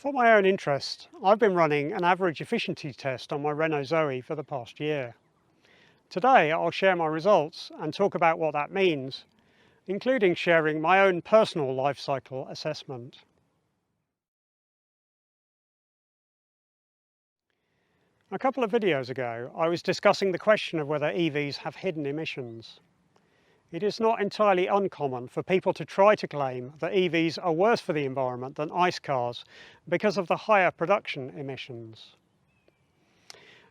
For my own interest, I've been running an average efficiency test on my Renault ZOE for the past year. Today I'll share my results and talk about what that means, including sharing my own personal life cycle assessment. A couple of videos ago, I was discussing the question of whether EVs have hidden emissions. It is not entirely uncommon for people to try to claim that EVs are worse for the environment than ICE cars because of the higher production emissions.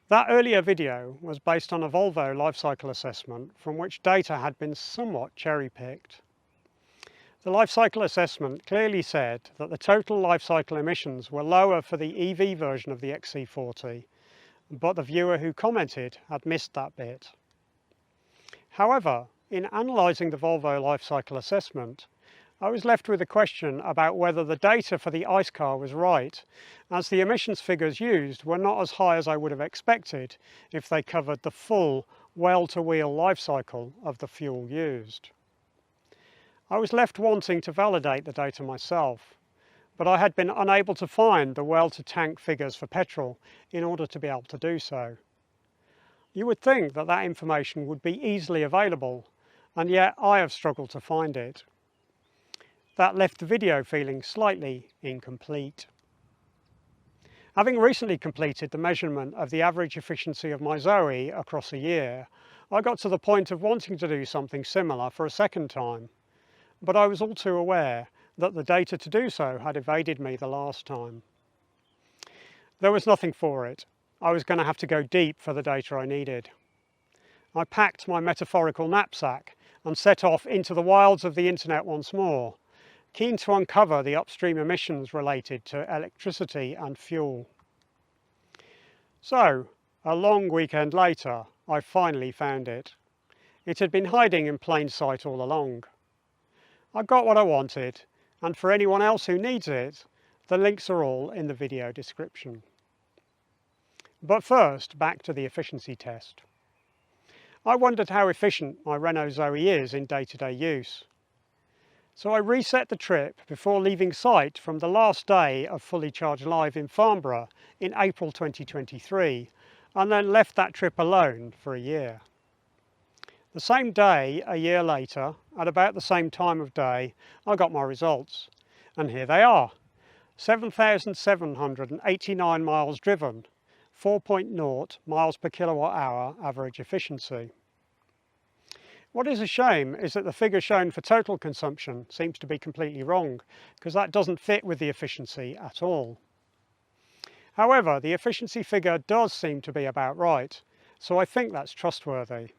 That earlier video was based on a Volvo life cycle assessment from which data had been somewhat cherry-picked. The life cycle assessment clearly said that the total life cycle emissions were lower for the EV version of the XC40, but the viewer who commented had missed that bit. However, in analysing the Volvo life cycle assessment, I was left with a question about whether the data for the ICE car was right, as the emissions figures used were not as high as I would have expected if they covered the full well-to-wheel life cycle of the fuel used. I was left wanting to validate the data myself, but I had been unable to find the well-to-tank figures for petrol in order to be able to do so. You would think that that information would be easily available, and yet I have struggled to find it. That left the video feeling slightly incomplete. Having recently completed the measurement of the average efficiency of my ZOE across a year, I got to the point of wanting to do something similar for a second time, but I was all too aware that the data to do so had evaded me the last time. There was nothing for it. I was going to have to go deep for the data I needed. I packed my metaphorical knapsack and set off into the wilds of the internet once more, keen to uncover the upstream emissions related to electricity and fuel. So, a long weekend later, I finally found it. It had been hiding in plain sight all along. I got what I wanted, and for anyone else who needs it, the links are all in the video description. But first, back to the efficiency test. I wondered how efficient my Renault ZOE is in day-to-day use. So I reset the trip before leaving site from the last day of Fully Charged Live in Farnborough in April 2023, and then left that trip alone for a year. The same day, a year later, at about the same time of day, I got my results. And here they are. 7,789 miles driven, 4.0 miles per kilowatt hour average efficiency. What is a shame is that the figure shown for total consumption seems to be completely wrong, because that doesn't fit with the efficiency at all. However, the efficiency figure does seem to be about right, so I think that's trustworthy.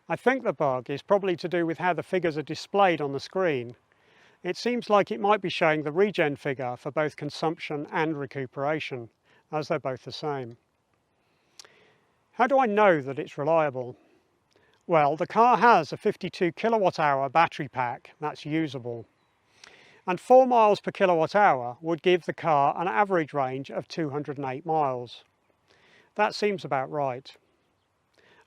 I think the bug is probably to do with how the figures are displayed on the screen. It seems like it might be showing the regen figure for both consumption and recuperation, as they're both the same. How do I know that it's reliable? Well, the car has a 52 kilowatt hour battery pack that's usable, and 4 miles per kilowatt hour would give the car an average range of 208 miles. That seems about right.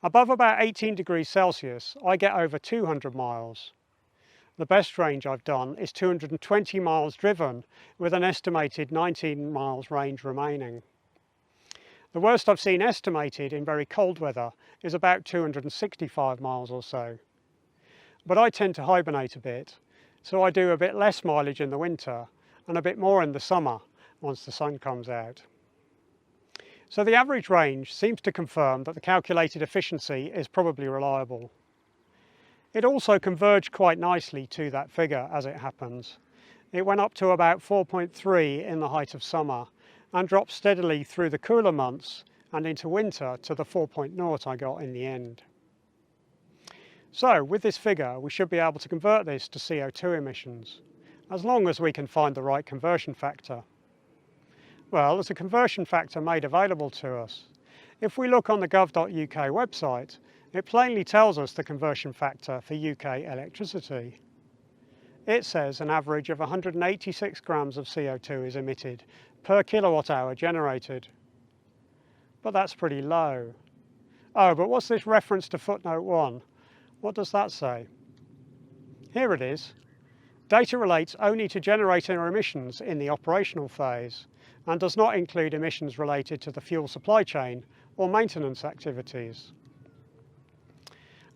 Above about 18 degrees Celsius, I get over 200 miles. The best range I've done is 220 miles driven, with an estimated 19 miles range remaining. The worst I've seen estimated in very cold weather is about 265 miles or so. But I tend to hibernate a bit, so I do a bit less mileage in the winter and a bit more in the summer once the sun comes out. So the average range seems to confirm that the calculated efficiency is probably reliable. It also converged quite nicely to that figure as it happens. It went up to about 4.3 in the height of summer and dropped steadily through the cooler months and into winter to the 4.0 I got in the end. So with this figure we should be able to convert this to CO2 emissions, as long as we can find the right conversion factor. Well, there's a conversion factor made available to us. If we look on the gov.uk website, it plainly tells us the conversion factor for UK electricity. It says an average of 186 grams of CO2 is emitted per kilowatt hour generated. But that's pretty low. Oh, but what's this reference to footnote 1? What does that say? Here it is. Data relates only to generator emissions in the operational phase and does not include emissions related to the fuel supply chain or maintenance activities.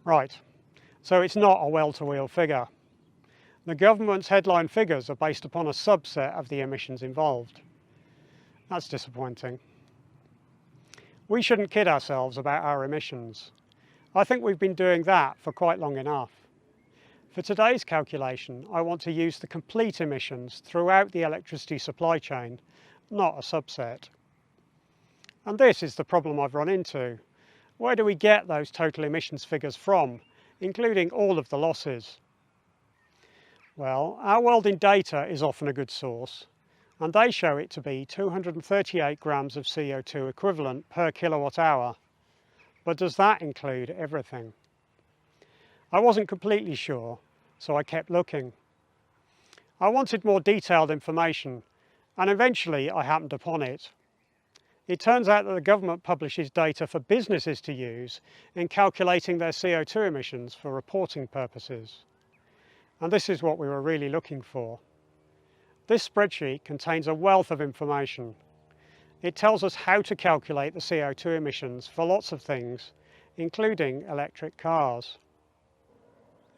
Right, so it's not a well-to-wheel figure. The government's headline figures are based upon a subset of the emissions involved. That's disappointing. We shouldn't kid ourselves about our emissions. I think we've been doing that for quite long enough. For today's calculation, I want to use the complete emissions throughout the electricity supply chain, not a subset. And this is the problem I've run into. Where do we get those total emissions figures from, including all of the losses? Well, our world in data is often a good source, and they show it to be 238 grams of CO2 equivalent per kilowatt hour. But does that include everything? I wasn't completely sure, so I kept looking. I wanted more detailed information, and eventually I happened upon it. It turns out that the government publishes data for businesses to use in calculating their CO2 emissions for reporting purposes. And this is what we were really looking for. This spreadsheet contains a wealth of information. It tells us how to calculate the CO2 emissions for lots of things, including electric cars.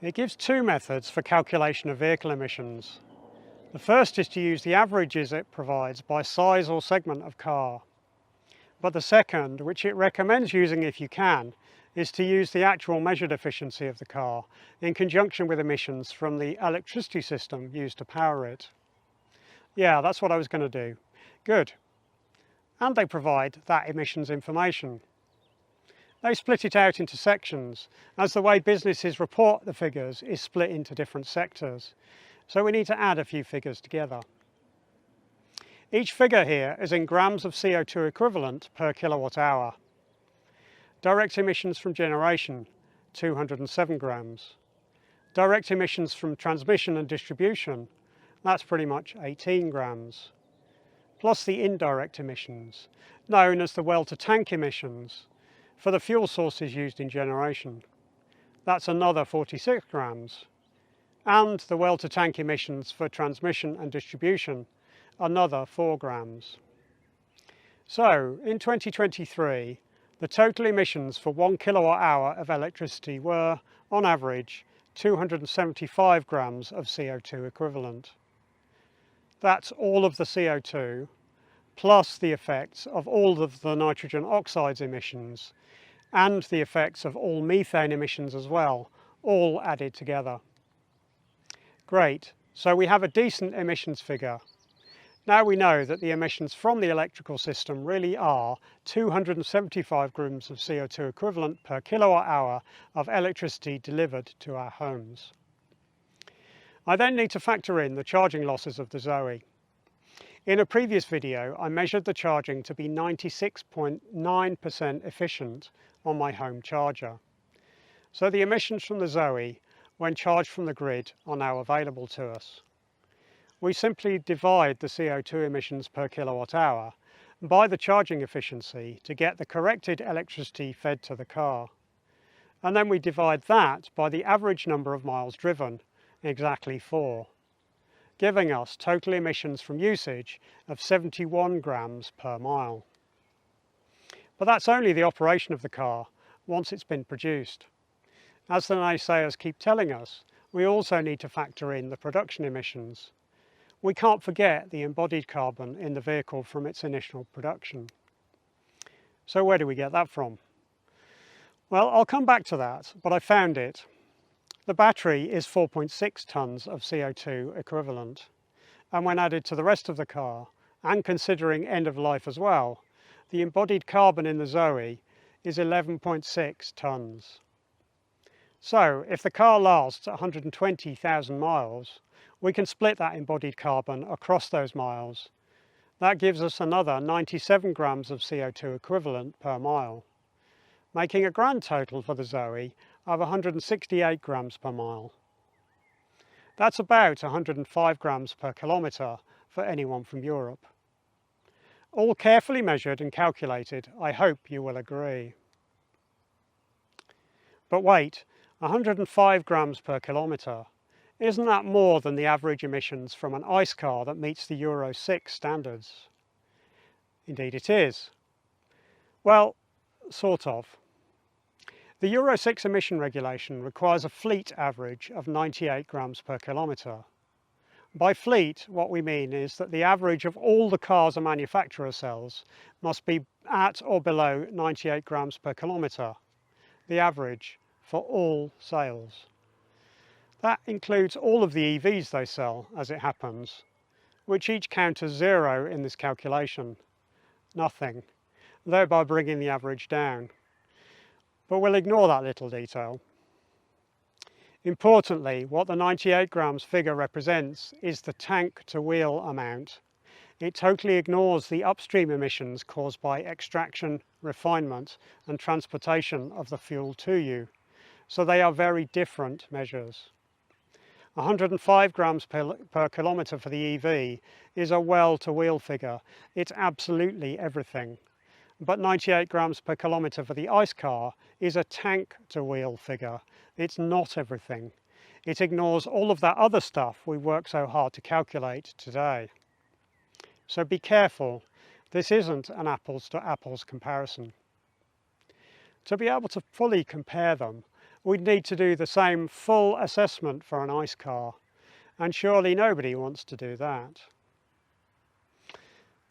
It gives two methods for calculation of vehicle emissions. The first is to use the averages it provides by size or segment of car. But the second, which it recommends using if you can, is to use the actual measured efficiency of the car in conjunction with emissions from the electricity system used to power it. Yeah, that's what I was going to do. Good. And they provide that emissions information. They split it out into sections, as the way businesses report the figures is split into different sectors. So we need to add a few figures together. Each figure here is in grams of CO2 equivalent per kilowatt hour. Direct emissions from generation, 207 grams. Direct emissions from transmission and distribution, that's pretty much 18 grams. Plus the indirect emissions, known as the well-to-tank emissions, for the fuel sources used in generation. That's another 46 grams. And the well-to-tank emissions for transmission and distribution, another 4 grams. So, in 2023, the total emissions for 1 kilowatt hour of electricity were, on average, 275 grams of CO2 equivalent. That's all of the CO2, plus the effects of all of the nitrogen oxides emissions, and the effects of all methane emissions as well, all added together. Great, so we have a decent emissions figure. Now we know that the emissions from the electrical system really are 275 grams of CO2 equivalent per kilowatt hour of electricity delivered to our homes. I then need to factor in the charging losses of the ZOE. In a previous video, I measured the charging to be 96.9% efficient on my home charger. So the emissions from the ZOE, when charged from the grid, are now available to us. We simply divide the CO2 emissions per kilowatt hour by the charging efficiency to get the corrected electricity fed to the car. And then we divide that by the average number of miles driven, exactly 4, giving us total emissions from usage of 71 grams per mile. But that's only the operation of the car once it's been produced. As the naysayers keep telling us, we also need to factor in the production emissions. We can't forget the embodied carbon in the vehicle from its initial production. So where do we get that from? Well, I'll come back to that, but I found it. The battery is 4.6 tonnes of CO2 equivalent, and when added to the rest of the car, and considering end of life as well, the embodied carbon in the ZOE is 11.6 tonnes. So, if the car lasts 120,000 miles, we can split that embodied carbon across those miles. That gives us another 97 grams of CO2 equivalent per mile, making a grand total for the ZOE of 168 grams per mile. That's about 105 grams per kilometre for anyone from Europe. All carefully measured and calculated, I hope you will agree. But wait, 105 grams per kilometre. Isn't that more than the average emissions from an ICE car that meets the Euro 6 standards? Indeed it is. Well, sort of. The Euro 6 emission regulation requires a fleet average of 98 grams per kilometre. By fleet, what we mean is that the average of all the cars a manufacturer sells must be at or below 98 grams per kilometre, the average for all sales. That includes all of the EVs they sell, as it happens, which each count as zero in this calculation, nothing, thereby bringing the average down. But we'll ignore that little detail. Importantly, what the 98 grams figure represents is the tank-to-wheel amount. It totally ignores the upstream emissions caused by extraction, refinement and transportation of the fuel to you. So they are very different measures. 105 grams per kilometre for the EV is a well-to-wheel figure. It's absolutely everything. But 98 grams per kilometre for the ICE car is a tank-to-wheel figure. It's not everything. It ignores all of that other stuff we work so hard to calculate today. So be careful. This isn't an apples-to-apples comparison. To be able to fully compare them, we'd need to do the same full assessment for an ICE car, and surely nobody wants to do that.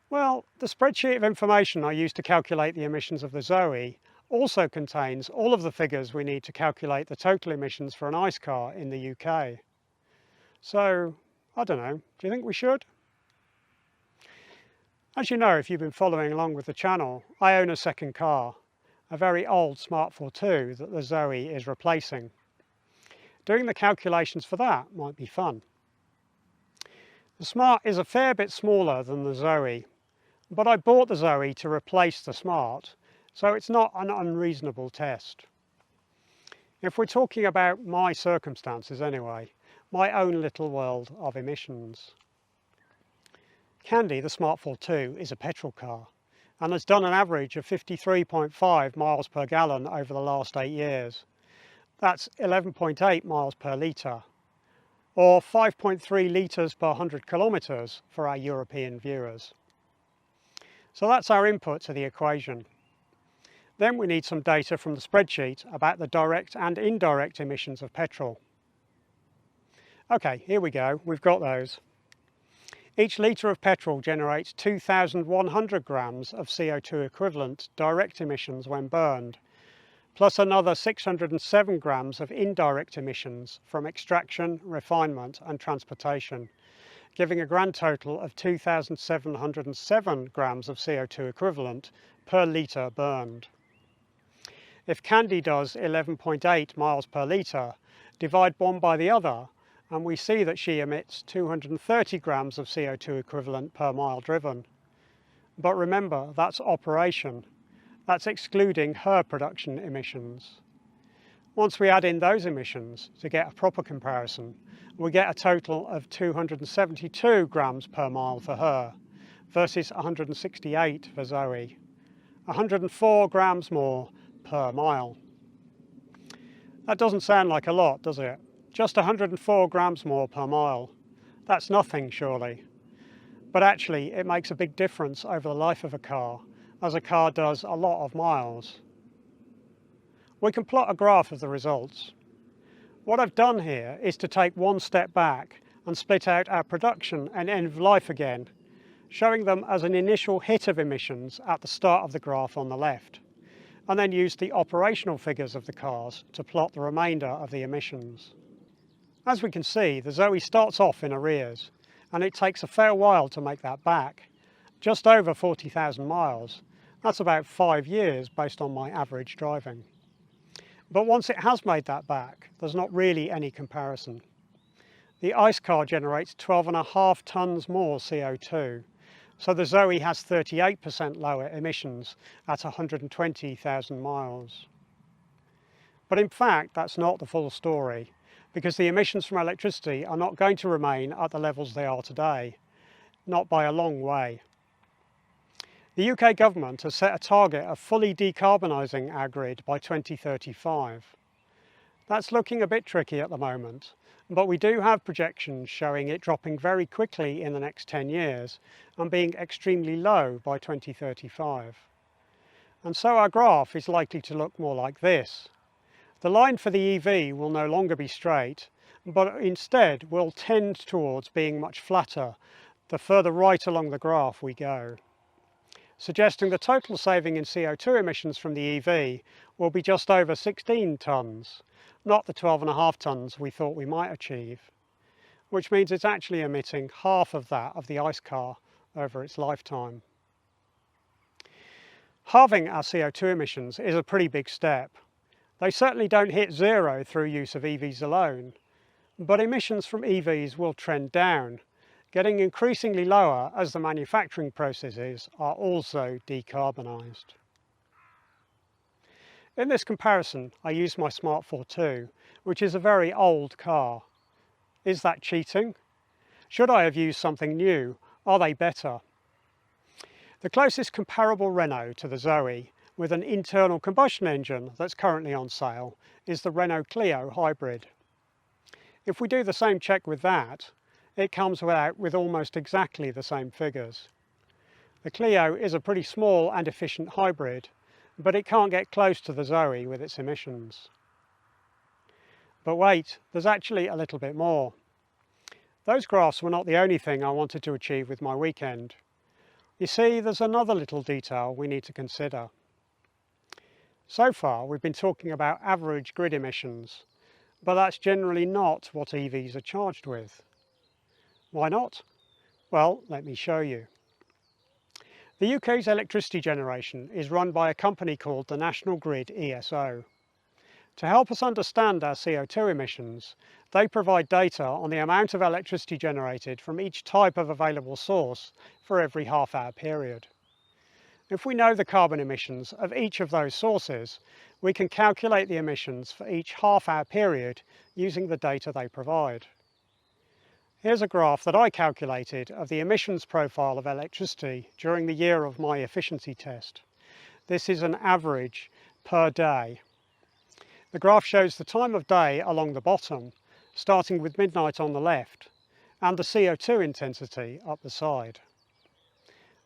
Well, the spreadsheet of information I used to calculate the emissions of the ZOE also contains all of the figures we need to calculate the total emissions for an ICE car in the UK. So, I don't know, do you think we should? As you know, if you've been following along with the channel, I own a second car, a very old Smart ForTwo that the ZOE is replacing. Doing the calculations for that might be fun. The Smart is a fair bit smaller than the ZOE, but I bought the ZOE to replace the Smart, so it's not an unreasonable test. If we're talking about my circumstances anyway, my own little world of emissions. Candy, the Smart ForTwo, is a petrol car and has done an average of 53.5 miles per gallon over the last 8 years. That's 11.8 miles per litre, or 5.3 litres per 100 kilometres for our European viewers. So that's our input to the equation. Then we need some data from the spreadsheet about the direct and indirect emissions of petrol. Okay, here we go, we've got those. Each litre of petrol generates 2,100 grams of CO2 equivalent direct emissions when burned, plus another 607 grams of indirect emissions from extraction, refinement and transportation, giving a grand total of 2,707 grams of CO2 equivalent per litre burned. If Candy does 11.8 miles per litre, divide one by the other, and we see that she emits 230 grams of CO2 equivalent per mile driven. But remember, that's operation. That's excluding her production emissions. Once we add in those emissions to get a proper comparison, we get a total of 272 grams per mile for her, versus 168 for ZOE. 104 grams more per mile. That doesn't sound like a lot, does it? Just 104 grams more per mile. That's nothing, surely. But actually, it makes a big difference over the life of a car, as a car does a lot of miles. We can plot a graph of the results. What I've done here is to take one step back and split out our production and end of life again, showing them as an initial hit of emissions at the start of the graph on the left, and then use the operational figures of the cars to plot the remainder of the emissions. As we can see, the ZOE starts off in arrears, and it takes a fair while to make that back. Just over 40,000 miles. That's about 5 years based on my average driving. But once it has made that back, there's not really any comparison. The ICE car generates 12.5 tonnes more CO2, so the ZOE has 38% lower emissions at 120,000 miles. But in fact, that's not the full story, because the emissions from electricity are not going to remain at the levels they are today, not by a long way. The UK government has set a target of fully decarbonising our grid by 2035. That's looking a bit tricky at the moment, but we do have projections showing it dropping very quickly in the next 10 years and being extremely low by 2035. And so our graph is likely to look more like this. The line for the EV will no longer be straight, but instead will tend towards being much flatter the further right along the graph we go, suggesting the total saving in CO2 emissions from the EV will be just over 16 tonnes, not the 12.5 tonnes we thought we might achieve, which means it's actually emitting half of that of the ICE car over its lifetime. Halving our CO2 emissions is a pretty big step. They certainly don't hit zero through use of EVs alone, but emissions from EVs will trend down, getting increasingly lower as the manufacturing processes are also decarbonised. In this comparison, I used my smart ForTwo, which is a very old car. Is that cheating? Should I have used something new? Are they better? The closest comparable Renault to the ZOE with an internal combustion engine that's currently on sale is the Renault Clio hybrid. If we do the same check with that, it comes out with almost exactly the same figures. The Clio is a pretty small and efficient hybrid, but it can't get close to the ZOE with its emissions. But wait, there's actually a little bit more. Those graphs were not the only thing I wanted to achieve with my weekend. You see, there's another little detail we need to consider. So far, we've been talking about average grid emissions, but that's generally not what EVs are charged with. Why not? Well, let me show you. The UK's electricity generation is run by a company called the National Grid ESO. To help us understand our CO2 emissions, they provide data on the amount of electricity generated from each type of available source for every half-hour period. If we know the carbon emissions of each of those sources, we can calculate the emissions for each half-hour period using the data they provide. Here's a graph that I calculated of the emissions profile of electricity during the year of my efficiency test. This is an average per day. The graph shows the time of day along the bottom, starting with midnight on the left, and the CO2 intensity up the side.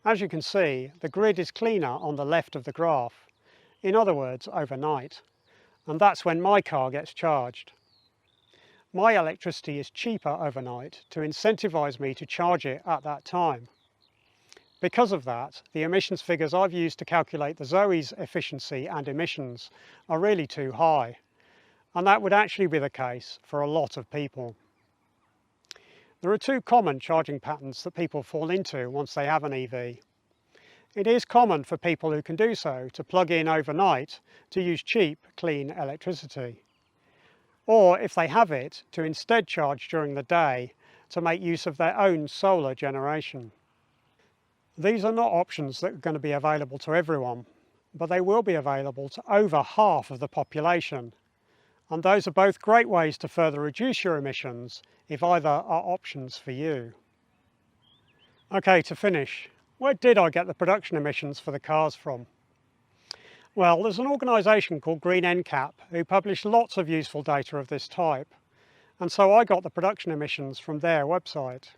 As you can see, the grid is cleaner on the left of the graph, in other words, overnight, and that's when my car gets charged. My electricity is cheaper overnight to incentivise me to charge it at that time. Because of that, the emissions figures I've used to calculate the ZOE's efficiency and emissions are really too high, and that would actually be the case for a lot of people. There are two common charging patterns that people fall into once they have an EV. It is common for people who can do so to plug in overnight to use cheap, clean electricity. Or, if they have it, to instead charge during the day to make use of their own solar generation. These are not options that are going to be available to everyone, but they will be available to over half of the population. And those are both great ways to further reduce your emissions if either are options for you. Okay, to finish, where did I get the production emissions for the cars from? Well, there's an organisation called Green NCAP who publish lots of useful data of this type, and so I got the production emissions from their website.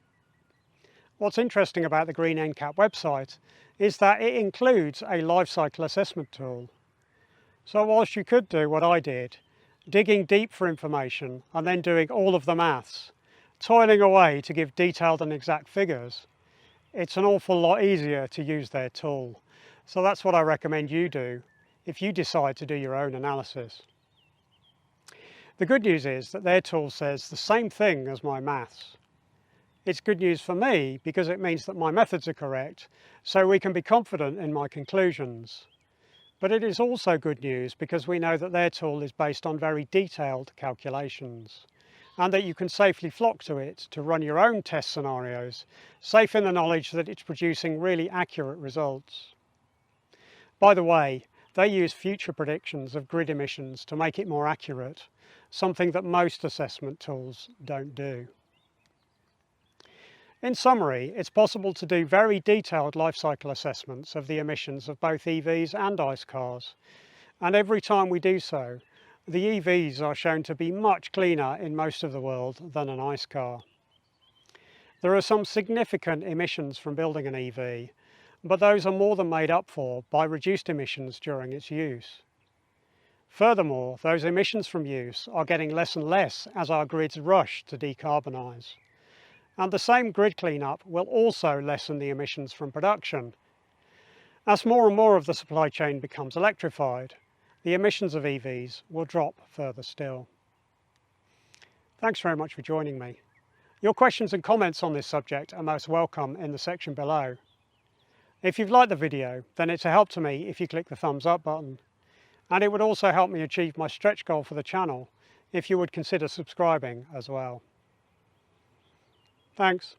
What's interesting about the Green NCAP website is that it includes a life cycle assessment tool. So whilst you could do what I did, digging deep for information and then doing all of the maths, toiling away to give detailed and exact figures, it's an awful lot easier to use their tool. So that's what I recommend you do if you decide to do your own analysis. The good news is that their tool says the same thing as my maths. It's good news for me because it means that my methods are correct, so we can be confident in my conclusions. But it is also good news because we know that their tool is based on very detailed calculations, and that you can safely flock to it to run your own test scenarios, safe in the knowledge that it's producing really accurate results. By the way, they use future predictions of grid emissions to make it more accurate, something that most assessment tools don't do. In summary, it's possible to do very detailed life cycle assessments of the emissions of both EVs and ICE cars, and every time we do so, the EVs are shown to be much cleaner in most of the world than an ICE car. There are some significant emissions from building an EV, but those are more than made up for by reduced emissions during its use. Furthermore, those emissions from use are getting less and less as our grids rush to decarbonise. And the same grid cleanup will also lessen the emissions from production. As more and more of the supply chain becomes electrified, the emissions of EVs will drop further still. Thanks very much for joining me. Your questions and comments on this subject are most welcome in the section below. If you've liked the video, then it's a help to me if you click the thumbs up button. And it would also help me achieve my stretch goal for the channel if you would consider subscribing as well. Thanks.